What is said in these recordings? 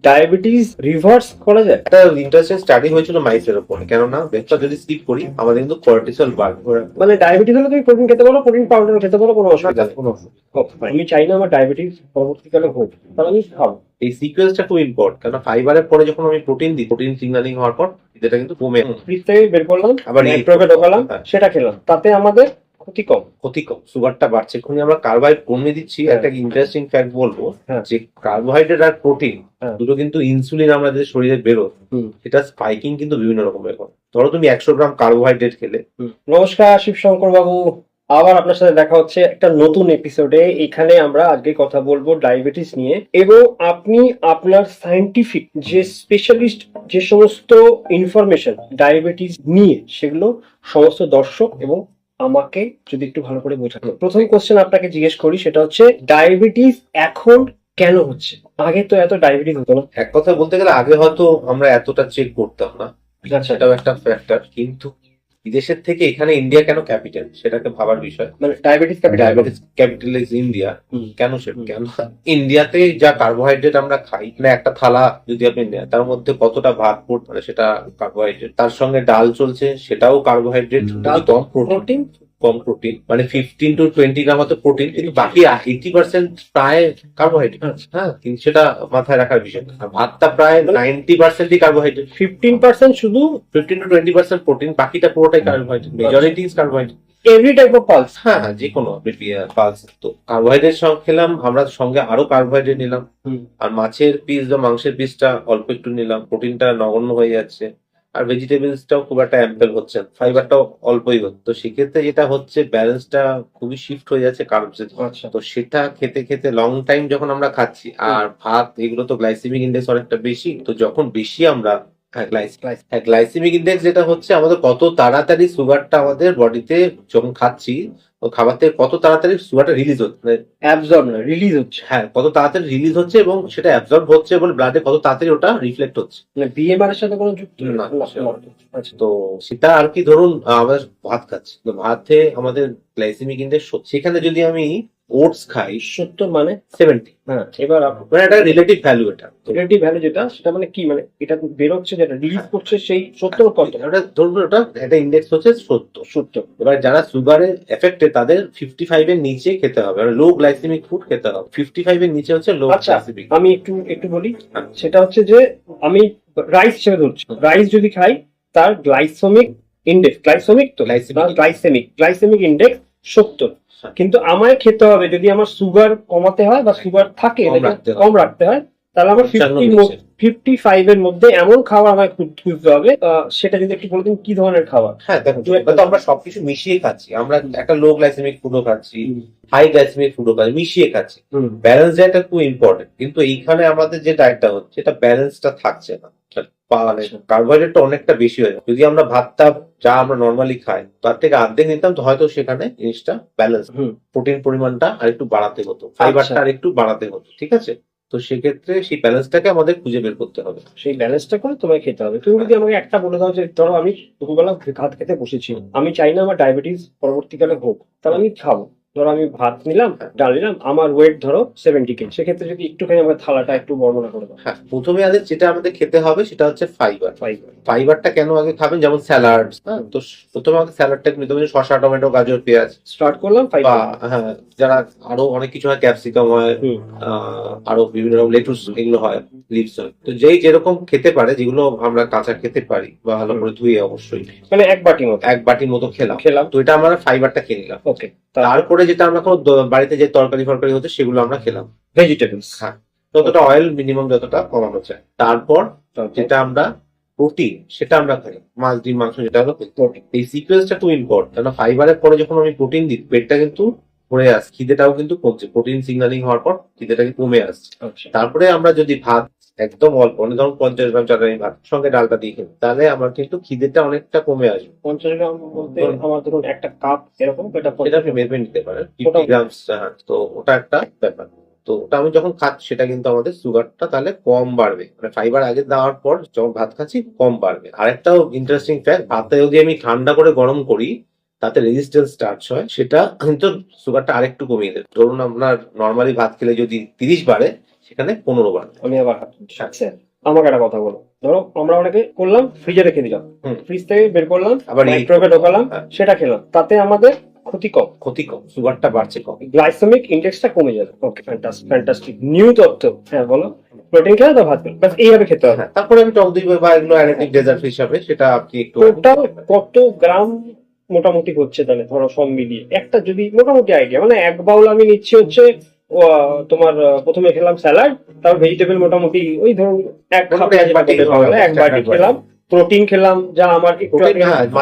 Diabetes reverse করা যায়? একটা ইন্টারেস্টিং স্টাডি হয়েছিল মাইসের উপরে, কেননা ব্রেকফাস্ট যদি স্কিপ করি আমাদের কিন্তু কর্টিসল বাড়বে। মানে ডায়াবেটিস হলে তুমি প্রোটিন খেতে পারো, প্রোটিন পাউডার খেতে পারো, কোনো অসুবিধা নেই। কোনো আমি চাই না আমার ডায়াবেটিস পরবর্তীকালে হোক, তাহলে আমি খাবো। এই সিকোয়েন্সটা খুব ইম্পর্টেন্ট, কারণ ফাইবারের পরে যখন আমি প্রোটিন দিই, প্রোটিন সিগন্যালিং হওয়ার পর যেটা কিন্তু কমে ফ্রিজ থেকে বের করলাম, আবার নেটওয়ার্কে ঢোকালাম, হ্যাঁ। সেটা খেলাম, তাতে আমাদের ক্ষতি কম। ক্ষতি কম, সুগারটা বাড়ছে। এখন আমরা কার্বোহাইড্রেট কমিয়ে দিচ্ছি। একটা ইন্টারেস্টিং ফ্যাক্ট বলবো, যে কার্বোহাইড্রেট আর প্রোটিন দুটো কিন্তু ইনসুলিন আমাদের শরীরে বেরোয়, সেটা স্পাইকিং কিন্তু বিভিন্ন রকমের হয়। ধরো তুমি 100 গ্রাম কার্বোহাইড্রেট খেলে। নমস্কার শিবশঙ্কর বাবু, আবার আপনার সাথে দেখা হচ্ছে একটা নতুন এপিসোডে। এখানে আমরা আজকে কথা বলবো ডায়াবেটিস নিয়ে, এবং আপনি আপনার সায়েন্টিফিক যে স্পেশালিস্ট যে সমস্ত ইনফরমেশন ডায়াবেটিস নিয়ে, সেগুলো সমস্ত দর্শক এবং আমাকে যদি একটু ভালো করে বোঝান। প্রথম কোশ্চেন আপনাকে জিজ্ঞেস করি, সেটা হচ্ছে ডায়াবেটিস এখন কেন হচ্ছে? আগে তো এত ডায়াবেটিস হতো না। এক কথা বলতে গেলে আগে হয়তো আমরা এতটা চেক করতাম না, সেটাও একটা ফ্যাক্টর। কিন্তু বিদেশের থেকে এখানে ইন্ডিয়া কেন ক্যাপিটাল, সেটাকে ভাবার বিষয়। মানে ডায়াবেটিস ক্যাপিটাল ইজ ইন্ডিয়া। কেন সেটা কেন? ইন্ডিয়াতে যা কার্বোহাইড্রেট আমরা খাই, মানে একটা থালা যদি আপনি নেন, তার মধ্যে কতটা ভাত মানে সেটা কার্বোহাইড্রেট, তার সঙ্গে ডাল চলছে, সেটাও কার্বোহাইড্রেট, কম প্রোটিন, কম প্রোটিন, মানে 15 to 20 গ্রাম হয়তো প্রোটিন, কিন্তু বাকি 80% প্রায় কার্বোহাইড্রেট। হ্যাঁ, কিন্তু সেটা মাথায় রাখার বিষয়। আর ভাতটা প্রায় 90%ই কার্বোহাইড্রেট, 15% শুধু, 15 to 20% প্রোটিন, বাকিটা পুরোটাই carbohydrate, majority is carbohydrate. Every type of pulse. হ্যাঁ হ্যাঁ, যে কোনো পালস। তো কার্বোহাইড্রেট সঙ্গে খেলাম আমরা, সঙ্গে আরো কার্বোহাইড্রেট নিলাম, আর মাছের পিস বা মাংসের পিসটা অল্প একটু নিলাম, প্রোটিনটা নগণ্য হয়ে যাচ্ছে, আর ভেজিটেবলসটাও খুব একটা অ্যাম্পেল হচ্ছে, ফাইবারটাও অল্পই হচ্ছে। তো সেক্ষেত্রে যেটা হচ্ছে, ব্যালেন্সটা খুবই শিফট হয়ে যাচ্ছে কার্বস। তো সেটা খেতে খেতে লং টাইম যখন আমরা খাচ্ছি, আর ভাত এগুলো তো গ্লাইসেমিক ইন্ডেক্স অনেকটা বেশি, তো যখন বেশি আমরা গ্লাইসেমিক ইন্ডেক্স যেটা হচ্ছে আমাদের কত তাড়াতাড়ি সুগারটা আমাদের বডিতে যখন খাচ্ছি, তো খাবার থেকে কত তাড়াতাড়ি সুগারটা রিলিজ হচ্ছে, অ্যাবজর্ব না রিলিজ হচ্ছে। হ্যাঁ, কত তাড়াতাড়ি রিলিজ হচ্ছে এবং সেটা অ্যাবজর্ব হচ্ছে এবং ব্লাডে কত তাড়াতাড়ি ওটা রিফ্লেক্ট হচ্ছে। মানে বিএমআর এর সাথে কোনো যুক্ত না। আচ্ছা। তো সেটা আর কি, ধরুন আমাদের ভাত খাচ্ছি, তো ভাতে আমাদের গ্লাইসেমিক ইন্ডেক্স, সেখানে যদি আমি ওটস খাই 70 মানে 70, হ্যাঁ, এবার মানে এটা রিলেটিভ ভ্যালু, এটা রিলেটিভ ভ্যালু যেটা, সেটা মানে কি, মানে এটা বেরোচ্ছে যেটা রিলিজ করছে সেই 70 কত? ওটা ধরুন, ওটা একটা ইন্ডেক্স হচ্ছে 70। এবার যারা সুগারের এফেক্টে, তাদের 55 এর নিচে খেতে হবে, লো গ্লাইসেমিক ফুড খেতে হবে। 55 এর নিচে হচ্ছে লো গ্লাইসেমিক। আমি একটু বলি, সেটা হচ্ছে যে আমি রাইস হিসেবে ধরছি, রাইস যদি খাই, তার গ্লাইসেমিক ইন্ডেক্স, গ্লাইসেমিক ইন্ডেক্স 70। কিন্তু আমায় খেতে হবে, যদি আমার সুগার কমাতে হয় বা সুগার থাকে কম রাখতে হয়, তাহলে আমার 55 এর মধ্যে এমন খাবার আমায় খুঁজতে হবে। সেটা যদি একটু বলে দিন কি ধরনের খাবার? হ্যাঁ দেখুন, তো আমরা সবকিছু মিশিয়ে খাচ্ছি, আমরা একটা লো গ্লাইসেমিক ফুডও খাচ্ছি, হাই গ্লাইসেমিক ফুডও খাচ্ছি, মিশিয়ে খাচ্ছি। ব্যালেন্স ডায়েটটা খুব ইম্পর্টেন্ট, কিন্তু এইখানে আমাদের যে ডায়েটটা হচ্ছে, এটা ব্যালেন্সটা থাকছে না। কার্বোহাইড্রেটটা অনেকটা বেশি হয়ে যায়। যদি আমরা ভাতটা যা আমরা নর্মালি খাই তার থেকে অর্ধেক নিতাম, তো হয়তো সেখানে জিনিসটা ব্যালেন্স, প্রোটিন পরিমাণটা আর একটু বাড়াতে হতো, ফাইবারটা আর একটু বাড়াতে হতো, ঠিক আছে? তো সেক্ষেত্রে সেই ব্যালেন্সটাকে আমাদের খুঁজে বের করতে হবে, সেই ব্যালেন্সটা করে তোমায় খেতে হবে। তুমি যদি আমাকে একটা বলে দাও যে ধরো আমি দুপুরবেলা ভাত খেতে বসেছি, আমি চাই না আমার ডায়াবেটিস পরবর্তীকালে হোক, তাহলে আমি খাবো। ধরো আমি ভাত নিলাম, ডাল নিলাম, আমার ওয়েট ধরো 70 কেজি, সেক্ষেত্রে যদি একটুখানি আমার থালাটা একটু বর্ণনা করে দাও। হ্যাঁ, প্রথমে আগে যেটা আমাদের খেতে হবে সেটা হচ্ছে ফাইবারটা কেন আগে খাবেন, যেমন স্যালাড। হ্যাঁ, তো প্রথমে আমাদের স্যালাডটা নিতে হবে, শসা, টমেটো, গাজর, পেঁয়াজ স্টার্ট করলাম। বা হ্যাঁ, যারা আরো অনেক কিছু হয়, ক্যাপসিকাম হয়, আরো বিভিন্ন রকম লেটুস, এগুলো হয়, লিভস হয়। তো যেই যেরকম খেতে পারে, যেগুলো আমরা কাঁচা খেতে পারি বা ভালো করে ধুয়ে, অবশ্যই মানে এক বাটির মতো খেলাম। তো এটা আমরা ফাইবারটা খেয়ে নিলাম। ওকে, তারপরে যেটা আমরা বাড়িতে যে তরকারি হচ্ছে সেগুলো আমরা খেলাম, ভেজিটেবলস। হ্যাঁ, যতটা অয়েল মিনিমাম যতটা কমানো যায়। তারপর যেটা আমরা প্রোটিন, সেটা আমরা খাই, মাছ, ডিম, মাংস, যেটা হলো প্রোটিন। এই সিকোয়েন্সটা খুব ইম্পর্টেন্ট, কারণ ফাইবারের পরে যখন আমি প্রোটিন দিই, পেটটা কিন্তু ভরে আসছে, খিদেটাও কিন্তু কমছে, প্রোটিন সিগন্যালিং হওয়ার পর খিদেটা কিন্তু কমে আসছে। তারপরে আমরা যদি ভাত একদম অল্প, মানে ধরুন 50 গ্রাম চাটানি ভাত সঙ্গে ডালটা দিয়ে খেলি, তাহলে আমার কিন্তু খিদেটা অনেকটা কমে আসবে। 50 গ্রাম বলতে আমার ধরুন একটা কাপ এরকম, এটা আপনি মেপে নিতে পারেন 50 গ্রাম। তো ওটা একটা ব্যাপার। তো ওটা আমি যখন খাচ্ছি, সেটা কিন্তু আমাদের সুগারটা তাহলে কম বাড়বে, মানে ফাইবার আগে দেওয়ার পর যখন ভাত খাচ্ছি কম বাড়বে। আরেকটাও ইন্টারেস্টিং ফ্যাক্ট, ভাতটা যদি আমি ঠান্ডা করে গরম করি, তাতে রেজিস্ট্যান্স স্টার্ট হয়, সেটা কিন্তু সুগারটা আরেকটু কমিয়ে দেবে। ধরুন আপনার নর্মালি ভাত খেলে যদি 30 বাড়ে, সেখানে 15 বার। আমি আবার হাত তুলছি। স্যার আমাকে একটা কথা বলো, ধরো আমরা অনেকে করলাম ফ্রিজে রেখে দিলাম, ফ্রিজ থেকে বের করলাম আবার মাইক্রোওয়েভে ঢোকালাম, সেটা খেলাম, তাতে আমাদের ক্ষতি কম, সুগারটা বাড়ছে কম, গ্লাইসেমিক ইন্ডেক্সটা কমে যাবে। ওকে, ফ্যান্টাস্টিক নিউ তথ্য। হ্যাঁ বলো। প্রোটিন খেলে তো ভাত খেলে, বাস এইভাবে খেতে হবে। হ্যাঁ, তারপরে আমি টক দই বা এগুলো অ্যাডিটিভ ডেজার্ট হিসাবে সেটা আপনি একটু টোটাল কত গ্রাম মোটামুটি হচ্ছে তাহলে ধরো সব মিলিয়ে একটা যদি মোটামুটি আইডিয়া, মানে এক বাউল আমি নিচ্ছি হচ্ছে তোমার প্রথমে খেলাম স্যালাড, তারপর ভেজিটেবল মোটামুটি ওই ধরুন এক বাটি খেলাম, প্রোটিন খেলাম যা আমার একটু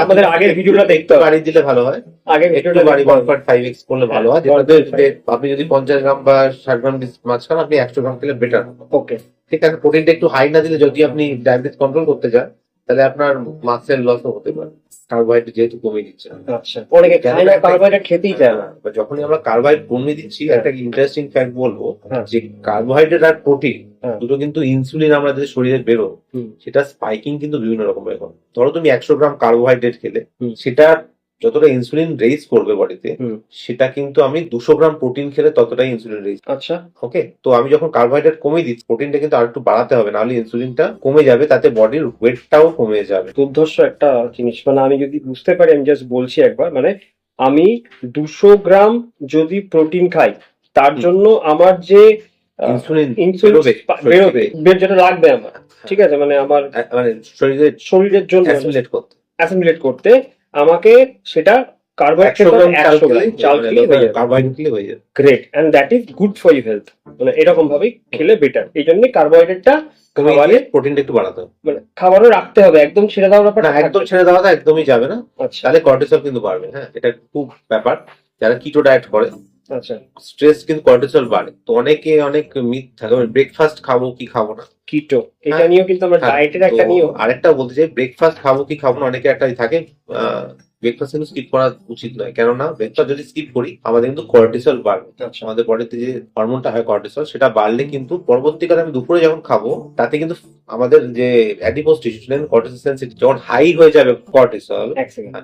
আমাদের আগের ভিডিওটা দেখতে হবে, বাড়ি দিলে ভালো হয়, আগের ভিডিওটা বাড়ি 1.5x করলে ভালো হয়, যেটাতে আপনি যদি 50 গ্রাম বা 60 গ্রাম মাছ খান আপনি 100 গ্রাম খেলে বেটার। ওকে ঠিক আছে, প্রোটিনটা একটু হাই না দিলে যদি আপনি ডায়াবেটিস কন্ট্রোল করতে চান তাহলে আপনার মাসেল লসও হতে পারে, কার্বোহাইড্রেট যেহেতু কমিয়ে দিচ্ছে। আচ্ছা, অনেকে খায় না কার্বোহাইড্রেট খেতেই চায় না। যখনই আমরা কার্বোহাইড্রেট কমিয়ে দিচ্ছি, একটা ইন্টারেস্টিং ফ্যাক্ট বলবো হ্যাঁ। যে কার্বোহাইড্রেট আর প্রোটিন হ্যাঁ। দুটো কিন্তু ইনসুলিন আমাদের শরীরে বেরো, সেটা স্পাইকিং কিন্তু বিভিন্ন রকমের হয়। ধরো তুমি 100 গ্রাম কার্বোহাইড্রেট খেলে সেটা যতটা ইনসুলিন রেইজ করবে বডিতে, সেটা কিন্তু আমি 200 গ্রাম প্রোটিন খেলে ততটাই ইনসুলিন রেইজ। আচ্ছা ওকে, তো আমি যখন কার্বোহাইড্রেট কমিয়ে দিচ্ছি, প্রোটিনটা কিন্তু আর একটু বাড়াতে হবে, নাহলে ইনসুলিনটা কমে যাবে, তাতে বডির ওয়েটটাও কমে যাবে। দুর্ধর্ষ একটা জিনিস, মানে আমি যদি বুঝতে পারি, আমি জাস্ট বলছি একবার, মানে আমি 200 গ্রাম যদি প্রোটিন খাই তার জন্য আমার যে ইনসুলিন বেরোবে যেটা লাগবে আমার, ঠিক আছে, মানে আমার মানে শরীরের জন্য অ্যাসিমিলেট করতে আমাকে সেটা great, and that is good for you health, মানে এরকম ভাবেই খেলে বেটার। এই জন্য কার্বোহাইড্রেটটা খাবারে প্রোটিনটা একটু বাড়াতে হবে, মানে খাবারও রাখতে হবে, একদম ছেড়ে দেওয়ার ব্যাপার না, একদম ছেড়ে দেওয়াটা একদমই যাবে না। আচ্ছা, তাহলে কর্টিসল কিন্তু বাড়বে। হ্যাঁ, এটা খুব ব্যাপার, যারা কিটো ডায়েট করে আচ্ছা স্ট্রেস কিন্তু কর্টিসল বাড়ে। তো অনেকে অনেক মিথ থাকে, ব্রেকফাস্ট খাবো কি খাবো না, কিটো এটা নিয়েও কিন্তু আমরা ডায়েটের একটা নিয়ম। আরেকটা বলতে চাই, ব্রেকফাস্ট খাবো কি খাবো না, অনেকে একটা থাকে, ব্রেকফাস্ট কিন্তু স্কিপ করা উচিত নয়, কেননা ব্রেকফাস্ট যদি স্কিপ করি আমাদের কিন্তু কর্টিসল বাড়বে। আমাদের বডিতে যে হরমোনটা হয় কর্টিসল, সেটা বাড়লে কিন্তু পরবর্তীকালে আমি দুপুরে যখন খাবো তাতে কিন্তু আমাদের যে অ্যাডিপোজ টিস্যু কর্টিসল সেন্সিটিভ যখন হাই হয়ে যাবে কর্টিসল। এক সেকেন্ড,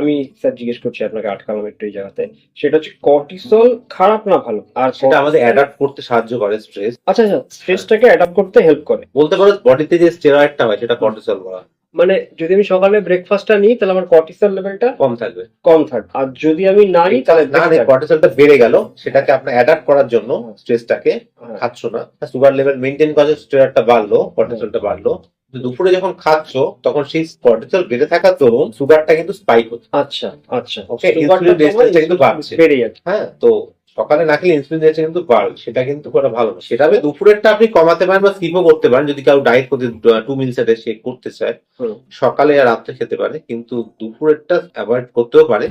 আমি স্যার জিজ্ঞেস করছি আপনাকে, আটকালাম একটু এই জায়গাতে, সেটা হচ্ছে কর্টিসল খারাপ না ভালো? আর সেটা আমাদের অ্যাডাপ্ট করতে সাহায্য করে স্ট্রেস। আচ্ছা আচ্ছা, স্ট্রেসটাকে অ্যাডাপ্ট করতে হেল্প করে বলতে পারো, বডিতে যে স্টেরয়েডটা হয় সেটা কর্টিসল বলা। মানে যদি আমি সকালে ব্রেকফাস্টটা নিই তাহলে আমার কর্টিসল লেভেলটা কম থাকবে, আর যদি আমি না নিই তাহলে কর্টিসলটা বেড়ে গেল, সেটাকে আপনার অ্যাডাপ্ট করার জন্য স্ট্রেসটাকে খাচ্ছ না, সুগার লেভেল মেইনটেইন করার স্টেরয়েডটা বাড়লো, কর্টিসলটা বাড়লো, দুপুরে যখন খাচ্ছ তখন সেই কর্টিসল বেড়ে থাকার দরুন সুগারটা কিন্তু স্পাইক হচ্ছে। আচ্ছা আচ্ছা, ওকে, ইনসুলিন রেজিস্ট্যান্সটা কিন্তু বাড়ছে, বেড়ে যাচ্ছে। হ্যাঁ, তো সকালে না খেলে ইনসুলিন রেজিস্ট্যান্স কিন্তু বাড়বে, সেটা কিন্তু করা ভালো না। সেটা দুপুরেরটা আপনি কমাতে পারেন বা স্কিপও করতে পারেন, যদি কারো ডায়েট করতে 2 মিলস এ সে করতে চায়, সকালে আর রাত্রে খেতে পারে, কিন্তু দুপুরেরটা অ্যাভয়েড করতেও পারে,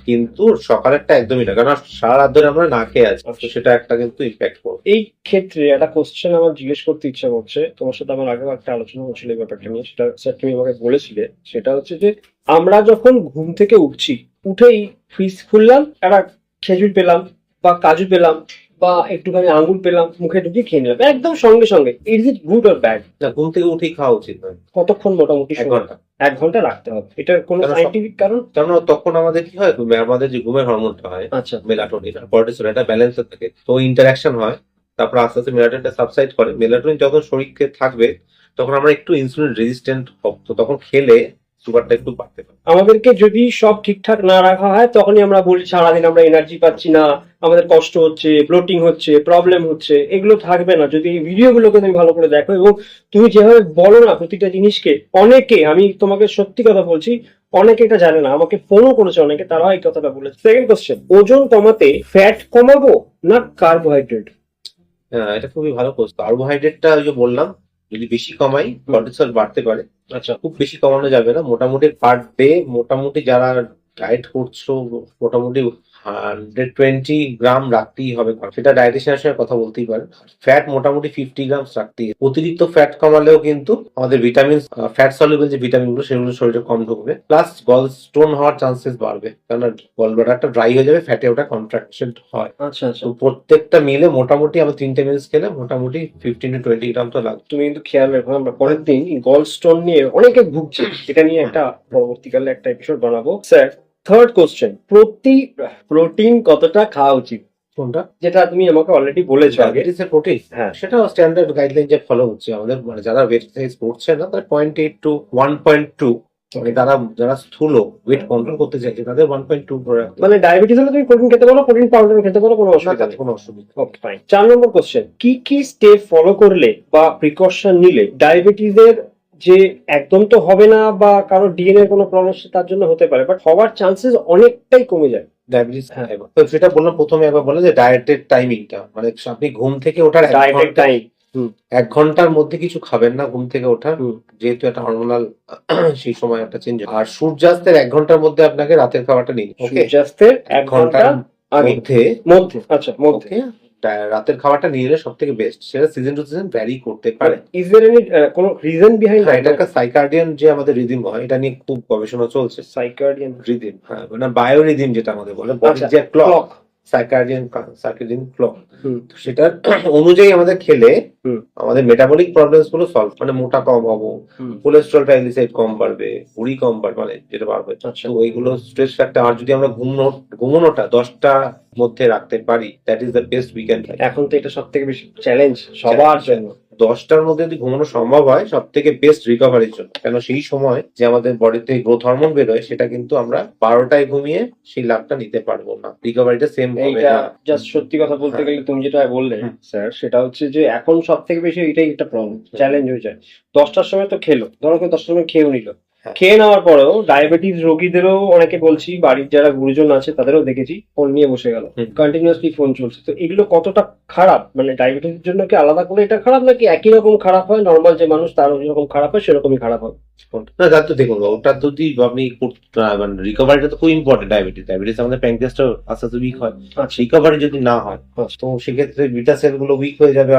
কিন্তু সকালেরটা একদমই না, কারণ সারা রাত ধরে আমরা না খেয়ে আছি, তো সেটা একটা কিন্তু ইম্প্যাক্ট করবে। এই ক্ষেত্রে একটা কোশ্চেন আমার জিজ্ঞেস করতে ইচ্ছা করছে, তোমার সাথে আমার আগেও একটা আলোচনা হচ্ছিল এই ব্যাপারটা নিয়ে, সেটা স্যার তুমি আমাকে বলেছিলে, সেটা হচ্ছে যে আমরা যখন ঘুম থেকে উঠছি, উঠেই ফ্রিজ খুললাম, একটা খেজুর পেলাম বা কাজু পেলাম বা একটুখানি আঙুর পেলাম, মুখে ঢুকিয়ে খেয়ে নিলাম একদম সঙ্গে সঙ্গে, is it good or bad? না, ঘুম থেকে উঠেই খাওয়া উচিত নয়। কতক্ষণ মোটামুটি? 1 ঘন্টা। 1 ঘন্টা রাখতে হবে, এটার কোনো সাইন্টিফিক কারণ? কারণ তখন আমাদের কি হয়, আমাদের যে ঘুমের হরমোনটা হয়, আচ্ছা, মেলাটোনিন আর কর্টিসল, এটা ব্যালেন্সে থাকে, তো ইন্টারাকশন হয়, তারপর আস্তে আস্তে মেলাটোনিনটা সাবসাইড করে। মেলাটোনিন যখন শরীরে থাকবে তখন আমরা একটু ইনসুলিন রেজিস্ট্যান্ট হব, তো তখন খেলে সুগারটা একটু বাড়তে পারে। আমাদেরকে যদি সব ঠিকঠাক না রাখা হয় তখনই আমরা বলি সারাদিন আমরা এনার্জি পাচ্ছি না, আমাদের কষ্ট হচ্ছে, ব্লোটিং হচ্ছে, প্রবলেম হচ্ছে, এগুলো থাকবে না যদি এই ভিডিওগুলোকে তুমি ভালো করে দেখো। এবং তুমি যেভাবে বলো না প্রতিটা জিনিসকে, অনেকে, আমি তোমাকে সত্যি কথা বলছি, অনেকে এটা জানে না, আমাকে ফোনও করেছে অনেকে, তারা এই কথাটা বলেছে। সেকেন্ড কোশ্চেন, ওজন কমাতে ফ্যাট কমাবো না কার্বোহাইড্রেট? হ্যাঁ, এটা খুবই ভালো কোশ্চেন। কার্বোহাইড্রেটটা ওই যে বললাম, যদি বেশি কমাই কর্টিসল বাড়তে পারে। আচ্ছা, খুব বেশি কমানো যাবে না, মোটামুটি পার ডে মোটামুটি যারা ডায়েট করছো মোটামুটি 120 গ্রাম রাখতেই হবে, সেটা ডায়েটিশিয়ানের সঙ্গে কথা বলতেই পারে। ফ্যাট মোটামুটি 50 গ্রাম রাখতেই। অতিরিক্ত ফ্যাট কমালেও কিন্তু আমাদের ভিটামিন, ফ্যাট সলিউবল যে ভিটামিন গুলো সেগুলো শরীরে কম ঢুকবে, প্লাস গল স্টোন হওয়ার চান্সেস বাড়বে, কারণ গল ব্লাডারটা ড্রাই হয়ে যাবে, ফ্যাটে ওটা কন্ট্রাকশন হয়। আচ্ছা আচ্ছা, তো প্রত্যেকটা মিলে মোটামুটি আমরা 3টে মিলস খেলে মোটামুটি 15 to 20 গ্রাম তো লাগবে। তুমি কিন্তু খেয়াল রাখো, আমরা পরের দিন গল স্টোন নিয়ে অনেকে ভুগছে, এটা নিয়ে একটা পরবর্তীকালে একটা এপিসোড বানাবো। স্যার থার্ড কোশ্চেন, প্রোটিন কতটা খাওয়া উচিত? কোনটা? যেটা তুমি আমাকে অলরেডি বলেছো আগে। ডায়াবেটিস এর প্রোটিন, হ্যাঁ। সেটাও স্ট্যান্ডার্ড গাইডলাইন যে ফলো হচ্ছে আমাদের, মানে যারা ওয়েট এক্সারসাইজ করছে না তারা 0.8 টু 1.2, মানে যারা স্থূল ওয়েট কন্ট্রোল করতে চাইছে তাদের 1.2 করে রাখতে হবে। মানে ডায়াবেটিস হলে তুমি প্রোটিন খেতে পারো, প্রোটিন পাউডার খেতে পারো, কোনো অসুবিধা তাতে নেই। কোনো অসুবিধা ওকে ফাইন। 4 নম্বর কোশ্চেন, কি কি স্টেপ ফলো করলে বা প্রিকশন নিলে ডায়াবেটিসের যে একদম তো হবে না বা কারো ডিএনএ কোনো প্রবলেম তার জন্য হতে পারে, বাট হওয়ার চান্সেস অনেকটাই কমে যায়। ডায়াবেটিস। হ্যাঁ। তো যেটা বললাম প্রথমে, একবার বলে যে ডায়েটের টাইমিংটা, মানে আপনি ঘুম থেকে ওঠার ডায়েটের টাইম। 1 ঘন্টার মধ্যে কিছু খাবেন না ঘুম থেকে ওঠার, হুম। যেহেতু একটা হরমোনাল সেই সময় একটা চেঞ্জ। আর সূর্যাস্তের 1 ঘন্টার মধ্যে আপনাকে রাতের খাবারটা নিন। ওকে, সূর্যাস্তের 1 ঘন্টা আগে মধ্যে মধ্যে, আচ্ছা মধ্যে। ওকে, রাতের খাবারটা নিয়ে নিলে সব থেকে বেস্ট। সেটা সিজন টু সিজন ভ্যারি করতে পারে। ইজ দেয়ার এনি কোনো রিজন বিহাইন্ড হ্যাঁ, এটা একটা সাইকার্ডিয়ান যে আমাদের রিদিম হয়, এটা নিয়ে খুব গবেষণা চলছে। সাইকার্ডিয়ান রিদিম, হ্যাঁ, মানে বায়োরিদিম যেটা আমাদের বলে, বডির যে ক্লক, সার্কেডিয়ান ক্লক, সেটার অনুযায়ী আমাদের খেলে আমাদের মেটাবলিক প্রবলেমস গুলো সলভ, মানে মোটা কম হবো, কোলেস্ট্রল ট্রাইগ্লিসাইড কম বাড়বে, ভুঁড়ি কম বাড়বে, মানে যেটা বাড়বে। আচ্ছা। তো ওইগুলো স্ট্রেস ফ্যাক্টর। আর যদি আমরা ঘুমানোটা 10টা মধ্যে রাখতে পারি, that is the best we can. এখন তো এটা সবথেকে বেশি চ্যালেঞ্জ সবার জন্য। 10টার মধ্যে যদি ঘুমানো সম্ভব হয়, সব থেকে বেস্ট রিকভারির জন্য। কেন সেই সময় যে আমাদের বডিতে গ্রোথ হরমোন বেরোয়, সেটা কিন্তু আমরা 12টায় ঘুমিয়ে সেই লাভটা নিতে পারবো না। রিকভারিটা সেম হবে এইটা না। জাস্ট সত্যি কথা বলতে গেলে তুমি যেটা বললে স্যার, সেটা হচ্ছে যে এখন সব থেকে বেশি এটাই একটা প্রবলেম, চ্যালেঞ্জ হয়ে যায়। 10টার সময় তো খেলো, ধরো কেউ 10টার সময় খেয়েও নিল, খেয়ে নেওয়ার পরেও ডায়াবেটিস রোগীদেরও অনেকে বলছি, বাড়ির যারা গুরুজন আছে তাদেরও দেখেছি ফোন নিয়ে বসে গেল, কন্টিনিউয়াসলি ফোন চলছে। তো এগুলো কতটা খারাপ? মানে ডায়াবেটিসের জন্য কি আলাদা করে এটা খারাপ, নাকি একই রকম খারাপ হয়? নর্মাল যে মানুষ তারও যেরকম খারাপ হয় সেরকমই খারাপ হয়? না, তার তো দেখুন, ওটা যদি আপনি মানে রিকভারিটা তো খুব ইম্পর্টেন্ট। ডায়াবেটিস আমাদের প্যানক্রিয়াসটা আস্তে আস্তে উইক হয়। রিকভারি যদি না হয়, তো সেক্ষেত্রে বিটা সেল গুলো উইক হয়ে যাবে,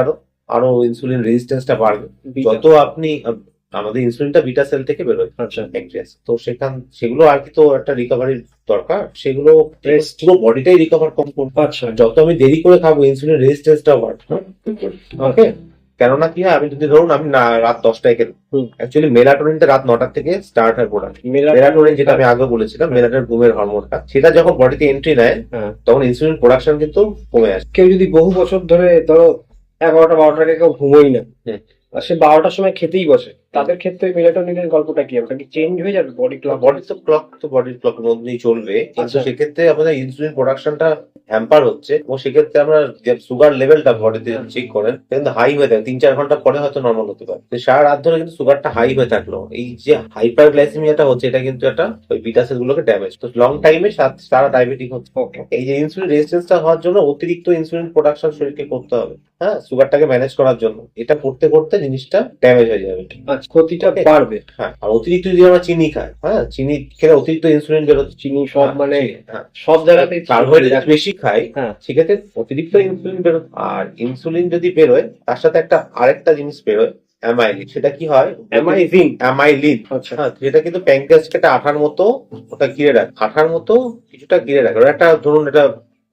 আরো ইনসুলিন রেজিস্ট্যান্সটা বাড়বে। যত আপনি আমাদের ইনসুলিনটা বিটা সেল থেকে বেরোয়, আচ্ছা, প্যানক্রিয়াস, তো সেগুলো আর কি, তো একটা রিকভারির দরকার। সেগুলো পুরো বডিটাই রিকভার কম করবে। আচ্ছা, যত আমি দেরি করে খাবো, ইনসুলিন রেজিস্ট্যান্সটা বাড়বে। ওকে, কেননা কি হয়, আমি যদি ধরুন আমি না রাত 10টায় খেলাম, অ্যাকচুয়ালি মেলাটোনিনটা রাত 9টার থেকে স্টার্ট হয় প্রোডাক্ট। মেলাটোনিন যেটা আমি আগে বলেছিলাম, মেলাটোনিন ঘুমের হরমোনটা, সেটা যখন বডিতে এন্ট্রি নেয়, তখন ইনসুলিন প্রোডাকশন কিন্তু কমে আসে। কেউ যদি বহু বছর ধরে ধরো 11টা 12টাকে কেউ ঘুমোই না, আর সে 12টার সময় খেতেই বসে, তাদের ক্ষেত্রে মেলাটোনিনের গল্পটা কি? ওটা কি চেঞ্জ হয়ে যাবে? বডির ক্লকের মধ্যেই চলবে, কিন্তু সেক্ষেত্রে আমাদের ইনসুলিন প্রোডাকশনটা হ্যাম্পার হচ্ছে, এবং সেক্ষেত্রে আমরা যে সুগার লেভেলটা বডিতে চেক করেন, কিন্তু হাই হয়ে থাকে। 3-4 ঘন্টা পরে হয়তো নর্মাল হতে পারে, সারা রাত ধরে কিন্তু সুগারটা হাই হয়ে থাকলো। এই যে হাইপার গ্লাইসেমিয়াটা হচ্ছে, এটা কিন্তু একটা ওই বিটা সেল গুলোকে ড্যামেজ, তো লং টাইমে সারা ডায়াবেটিক হচ্ছে। এই যে ইনসুলিন রেজিস্ট্যান্সটা হওয়ার জন্য অতিরিক্ত ইনসুলিন প্রোডাকশন শরীরকে করতে হবে, হ্যাঁ, সুগারটাকে ম্যানেজ করার জন্য। এটা করতে করতে জিনিসটা ড্যামেজ হয়ে যাবে, ক্ষতিটা বাড়বে। হ্যাঁ, আর অতিরিক্ত যদি আমরা চিনি খাই, হ্যাঁ, চিনি খেলে অতিরিক্ত ইনসুলিন বেরোচ্ছে। চিনি সব মানে সব জায়গাতে কার্বোহাইড্রেট বেশি খাই, সেক্ষেত্রে অতিরিক্ত ইনসুলিন বেরোয়। আর ইনসুলিন যদি বেরোয়, তার সাথে আরেকটা জিনিস বেরোয়, অ্যামাইলিন। সেটা কি হয়? অ্যামাইলিন। হ্যাঁ, যেটা কিন্তু প্যানক্রিয়াসকে একটা আঠার মতো ওটা ঘিরে রাখে, আঠার মতো কিছুটা ঘিরে রাখে। একটা ধরুন, এটা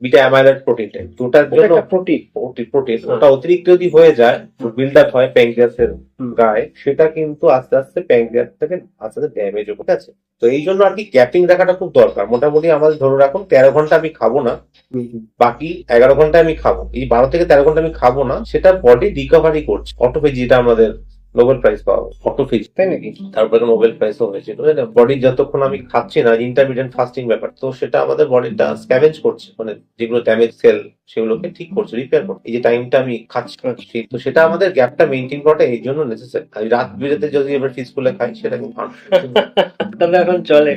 বিটা অ্যামাইলয়েড প্রোটিন টাইপ, ওটার জন্য প্রোটিন ওটা অতিরিক্ত যদি হয়ে যায়, বিল্ড আপ হয় প্যানক্রিয়াসের গায়ে, সেটা কিন্তু আস্তে আস্তে প্যানক্রিয়াস থেকে আস্তে আস্তে ড্যামেজ হবে। ঠিক আছে, তো এই জন্য আর কি গ্যাপিং রাখাটা খুব দরকার। মোটামুটি আমাদের ধরে রাখুন 13 ঘন্টা আমি খাবো না, বাকি 11 ঘন্টা আমি খাবো। এই 12 থেকে 13 ঘন্টা আমি খাবো না, সেটা বডি রিকভারি করছে। অটোফেজি, যেটা আমাদের নোবেল প্রাইজ পাওয়া, অটোফেজি, তাই নাকি? তারপরে নোবেল প্রাইজও হয়েছে। বডি যতক্ষণ আমি খাচ্ছি না, ইন্টারমিডিয়েন্ট ফাস্টিং ব্যাপার, তো সেটা আমাদের বডিটা স্ক্যাভেঞ্জ করছে, মানে যেগুলো ড্যামেজ সেল সেগুলোকে ঠিক করছে, রিপেয়ার করছে। এই যে টাইমটা আমি খাচ্ছি, তো সেটা আমাদের গ্যাপটা মেনটেন করাটা এই জন্য নেসেসারি। আমি রাত বিরেতে যদি এবার ফিসফুলে খাই, সেটা কিন্তু তাহলে এখন চলে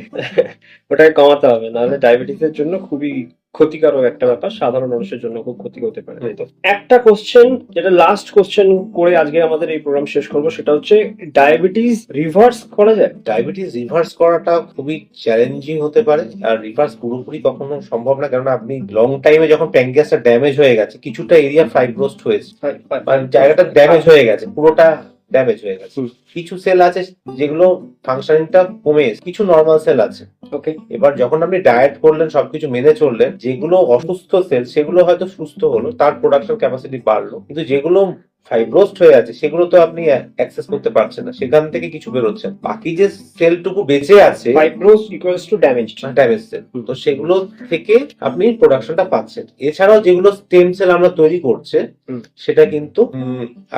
ওটাকে কমাতে হবে, নাহলে ডায়াবেটিসের জন্য খুবই ক্ষতিকারক একটা ব্যাপার, সাধারণ মানুষের জন্য খুব ক্ষতি হতে পারে। তো একটা কোশ্চেন, যেটা লাস্ট কোশ্চেন করে আজকে আমাদের এই প্রোগ্রাম শেষ করবো, সেটা হচ্ছে ডায়াবেটিস রিভার্স করা যায়? ডায়াবেটিস রিভার্স করাটা খুবই চ্যালেঞ্জিং হতে পারে, আর রিভার্স পুরোপুরি কখনো সম্ভব না। কারণ আপনি লং টাইমে যখন প্যানক্রিয়াসটা ড্যামেজ হয়ে গেছে, কিছুটা এরিয়া ফাইব্রোস্ট হয়েছে, জায়গাটা ড্যামেজ হয়ে গেছে, পুরোটা ড্যামেজ হয়ে গেছে। কিছু সেল আছে যেগুলো ফাংশনিংটা কমে এসে, কিছু নর্মাল সেল আছে। ওকে, এবার যখন আপনি ডায়েট করলেন, সবকিছু মেনে চললেন, যেগুলো অসুস্থ সেল সেগুলো হয়তো সুস্থ হলো, তার প্রোডাকশন ক্যাপাসিটি বাড়লো, কিন্তু যেগুলো ফাইব্রোস্ট হয়ে আছে সেগুলো তো আপনি অ্যাক্সেস করতে পারছেন না, সেখান থেকে কিছু বেরোচ্ছে। বাকি যে সেলটুকু বেঁচে আছে fibrosis equals to damaged. Damage cell, তো সেগুলো থেকে আপনি প্রোডাকশনটা পাচ্ছেন। এছাড়াও যেগুলো স্টেম সেল আমরা তৈরি করছে সেটা কিন্তু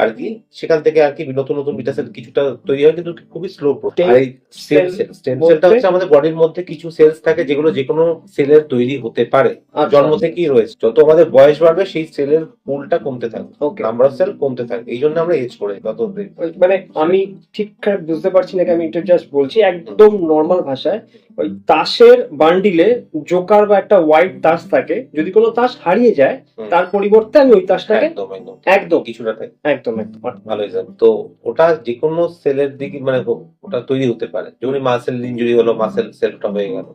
আর কি সেখান থেকে আর কি নতুন নতুন বিটা সেল কিছুটা তৈরি হয়, কিন্তু খুবই স্লো প্রসেস। আর এই স্টেম সেলটা হচ্ছে আমাদের বডির মধ্যে কিছু সেলস থাকে যেগুলো যে কোনো সেলের তৈরি হতে পারে, জন্ম থেকেই রয়েছে। যত আমাদের বয়স বাড়বে সেই সেলের পুলটা কমতে থাকবে, নাম্বার অফ সেল কমতে থাকে, এই জন্য আমরা এজ করে যত মানে আমি ঠিকঠাক বুঝতে পারছি না, আমি এটা জাস্ট বলছি একদম নর্মাল ভাষায়। ওই তাসের বান্ডিলে জোকার বা একটা হোয়াইট তাস থাকে, যদি কোনো তাস হারিয়ে যায় তার পরিবর্তে আমি ওই তাসটাকে একদম একদম একদম কিছুটা থাকে, একদম একদম ভালো হিসাব। তো ওটা যে কোনো সেলের দিকে মানে ওটা তৈরি হতে পারে, যেমন মাসেল ইনজুরি হলো, মাসেল সেলটা হয়ে গেল,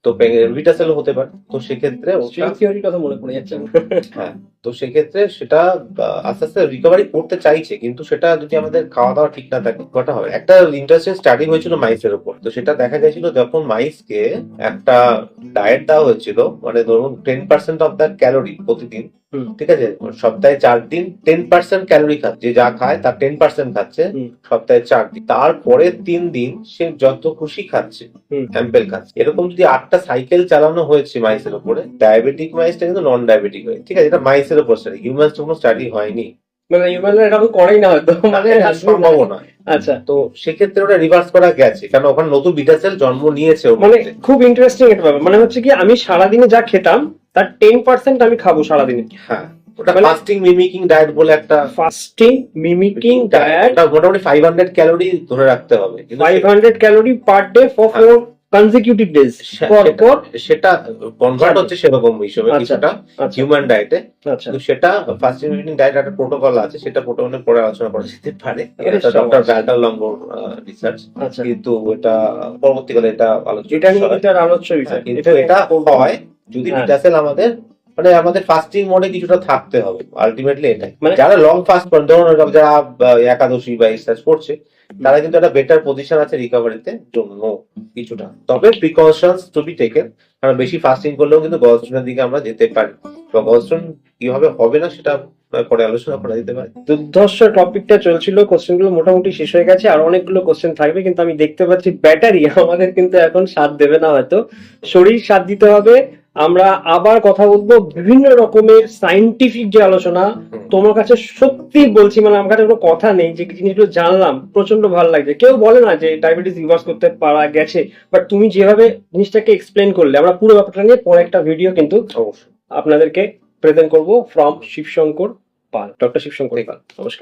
তো বিটা সেল হতে পারে। তো সেক্ষেত্রে থিওরির কথা মনে পড়ে যাচ্ছে। হ্যাঁ, তো সেক্ষেত্রে সেটা আস্তে আস্তে রিকভারি করতে চাইছে, কিন্তু সেটা যদি আমাদের খাওয়া দাওয়া ঠিক না থাকে কটা হবে। একটা ইন্টারেস্টিং স্টাডি হয়েছিল মাইসের উপর, তো সেটা দেখা গেছিল যখন মাইসকে একটা ডায়েট দেওয়া হয়েছিল, মানে ধরুন 10% অফ দ্য ক্যালোরি প্রতিদিন, ঠিক আছে, সপ্তাহে 4 দিন 10% ক্যালোরি খাচ্ছে, যে যা খায় তার 10% খাচ্ছে সপ্তাহে 4 দিন, তারপরে 3 দিন সে যত খুশি খাচ্ছে, অ্যাম্পেল খাচ্ছে। এরকম যদি 8টা সাইকেল চালানো হয়েছে মাইসের উপরে, ডায়াবেটিক মাইসটা কিন্তু নন ডায়াবেটিক হয়, ঠিক আছে, এটা মাইসের উপর স্টাডি, হিউম্যানস কোনো স্টাডি হয়নি, মানে হিউম্যানরা এরকম করেই না হয়তো, মানে সম্ভব নয়। আচ্ছা, তো সেক্ষেত্রে ওটা রিভার্স করা গেছে, কারণ ওখানে নতুন বিটা সেল জন্ম নিয়েছে। মানে খুব ইন্টারেস্টিং একটা ব্যাপার, মানে হচ্ছে কি আমি সারাদিনে যা খেতাম তার 10% আমি খাবো সারাদিনে। হ্যাঁ, ওটা ফাস্টিং মিমিকিং ডায়েট বলে একটা, ফাস্টিং মিমিকিং ডায়েট, মোটামুটি 500 ক্যালোরি ধরে রাখতে হবে, 500 calorie per day for 4 consecutive days পর পর, সেটা কনভার্ট হচ্ছে সেরকম হিসেবে কিছুটা হিউম্যান ডায়েটে। কিন্তু সেটা ফাস্টিং মিমিকিং ডায়েট একটা প্রোটোকল আছে, সেটা প্রোটোকলের পরে আলোচনা করা যেতে পারে, এটা ডক্টর ভ্যাল্টার লম্বোর রিসার্চ, কিন্তু এটা পরবর্তীকালে এটা আলোচ্য বিষয়। কিন্তু এটা হয় যদি বিটা সেল আমাদের মানে আমাদের ফাস্টিং মোডে কিছুটা থাকতে হবে, আলটিমেটলি এটাই। যারা লং ফাস্ট করেন, ধরুন যারা একাদশী বা এক্সারসাইজ করছে, তারা কিন্তু একটা বেটার পজিশন আছে রিকভারিতে জন্য কিছুটা, তবে প্রিকশনস টু বি টেকেন, কারণ বেশি ফাস্টিং করলেও কিন্তু গলস্টোনের দিকে আমরা যেতে পারি, বা গলস্টোন কিভাবে হবে না সেটা পরে আলোচনা করা যেতে পারে। দুর্ধর্ষ টপিকটা চলছিল, কোশ্চেন গুলো মোটামুটি শেষ হয়ে গেছে, আর অনেকগুলো কোশ্চেন থাকবে, কিন্তু আমি দেখতে পাচ্ছি ব্যাটারি আমাদের কিন্তু এখন সাথ দেবে না, হয়তো শরীর সাথ দিতে হবে। আমরা আবার কথা বলবো বিভিন্ন রকমের সাইন্টিফিক যে আলোচনা, তোমার কাছে সত্যি বলছি, মানে আমার কাছে কোনো কথা নেই, যে জিনিসগুলো জানলাম প্রচন্ড ভালো লাগছে। কেউ বলে না যে ডায়াবেটিস রিভার্স করতে পারা গেছে, বাট তুমি যেভাবে জিনিসটাকে এক্সপ্লেন করলে, আমরা পুরো ব্যাপারটা নিয়ে পরে একটা ভিডিও কিন্তু আপনাদেরকে প্রেজেন্ট করবো ফ্রম শিবশঙ্কর পাল, ডক্টর শিবশঙ্কর পাল। নমস্কার।